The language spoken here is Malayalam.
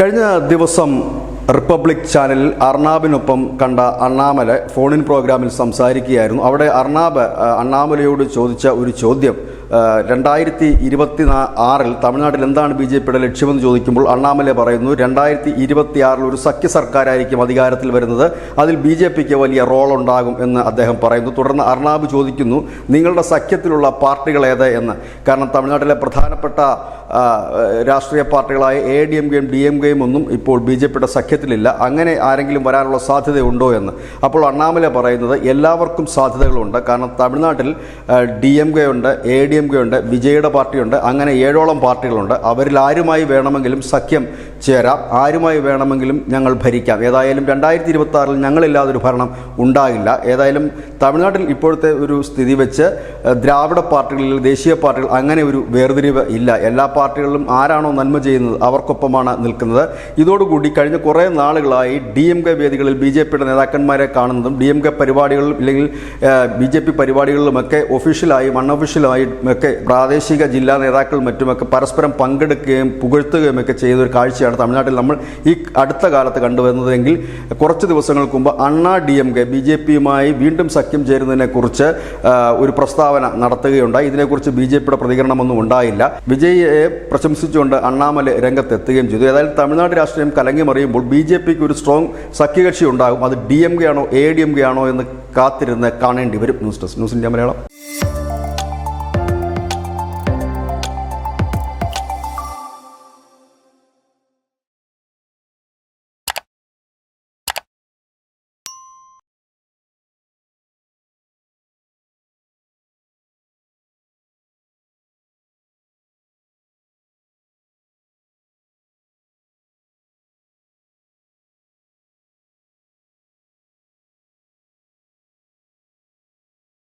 കഴിഞ്ഞ ദിവസം റിപ്പബ്ലിക് ചാനലിൽ അർണാബിനൊപ്പം കണ്ട അണ്ണാമല ഫോണിൻ പ്രോഗ്രാമിൽ സംസാരിക്കുകയായിരുന്നു. അവിടെ അണ്ണാമലയോട് ചോദിച്ച ഒരു ചോദ്യം 2026 തമിഴ്നാട്ടിൽ എന്താണ് BJPയുടെ ലക്ഷ്യമെന്ന് ചോദിക്കുമ്പോൾ അണ്ണാമല പറയുന്നു 2026 ഒരു സഖ്യ സർക്കാരായിരിക്കും അധികാരത്തിൽ വരുന്നത്, അതിൽ BJPക്ക് വലിയ റോൾ ഉണ്ടാകും എന്ന് അദ്ദേഹം പറയുന്നു. തുടർന്ന് അർണാബ് ചോദിക്കുന്നു, നിങ്ങളുടെ സഖ്യത്തിലുള്ള പാർട്ടികൾ ഏത് എന്ന്. കാരണം തമിഴ്നാട്ടിലെ പ്രധാനപ്പെട്ട രാഷ്ട്രീയ പാർട്ടികളായ ADMKയും DMKയും ഒന്നും ഇപ്പോൾ BJPയുടെ സഖ്യത്തിലില്ല. അങ്ങനെ ആരെങ്കിലും വരാനുള്ള സാധ്യതയുണ്ടോ എന്ന്. അപ്പോൾ അണ്ണാമല പറയുന്നത് എല്ലാവർക്കും സാധ്യതകളുണ്ട്. കാരണം തമിഴ്നാട്ടിൽ DMK ഉണ്ട്, ADMK ഉണ്ട്, വിജയുടെ പാർട്ടിയുണ്ട്, അങ്ങനെ 7ഓളം പാർട്ടികളുണ്ട്. അവരിൽ ആരുമായി വേണമെങ്കിലും സഖ്യം ചേരാം, ആരുമായി വേണമെങ്കിലും ഞങ്ങൾ ഭരിക്കാം. ഏതായാലും 2026 ഞങ്ങളില്ലാതൊരു ഭരണം ഉണ്ടാകില്ല. ഏതായാലും തമിഴ്നാട്ടിൽ ഇപ്പോഴത്തെ ഒരു സ്ഥിതി വെച്ച് ദ്രാവിഡ പാർട്ടികളിൽ ദേശീയ പാർട്ടികൾ അങ്ങനെ ഒരു വേർതിരിവ് ഇല്ല. എല്ലാ പാർട്ടികളിലും ആരാണോ നന്മ ചെയ്യുന്നത് അവർക്കൊപ്പമാണ് നിൽക്കുന്നത്. ഇതോടുകൂടി കഴിഞ്ഞ കുറേ നാളുകളായി DMK വേദികളിൽ BJPയുടെ നേതാക്കന്മാരെ കാണുന്നതും DMK പരിപാടികളിലും ഇല്ലെങ്കിൽ BJP പരിപാടികളിലുമൊക്കെ ഒഫീഷ്യലായും അൺഒഫീഷ്യലായും ഒക്കെ പ്രാദേശിക ജില്ലാ നേതാക്കളും മറ്റുമൊക്കെ പരസ്പരം പങ്കെടുക്കുകയും പുകഴ്ത്തുകയും ഒക്കെ ചെയ്തൊരു കാഴ്ചയാണ് തമിഴ്നാട്ടിൽ നമ്മൾ ഈ അടുത്ത കാലത്ത് കണ്ടുവരുന്നതെങ്കിൽ കുറച്ച് ദിവസങ്ങൾക്ക് മുമ്പ് അണ്ണാ DMK BJPയുമായി വീണ്ടും സഖ്യം ചേരുന്നതിനെക്കുറിച്ച് ഒരു പ്രസ്താവന നടത്തുകയുണ്ടായി. ഇതിനെക്കുറിച്ച് BJPയുടെ പ്രതികരണമൊന്നും ഉണ്ടായില്ല. വിജയിയെ പ്രശംസിച്ചുകൊണ്ട് അണ്ണാമല രംഗത്തെത്തുകയും ചെയ്തു. ഏതായാലും തമിഴ്നാട് രാഷ്ട്രീയം കലങ്ങി മറിയുമ്പോൾ BJPക്ക് ഒരു സ്ട്രോങ് സഖ്യകക്ഷി ഉണ്ടാകും. അത് DMK ആണോ ADMK ആണോ എന്ന് കാത്തിരുന്ന് കാണേണ്ടി വരും. News desk news India Malayalam.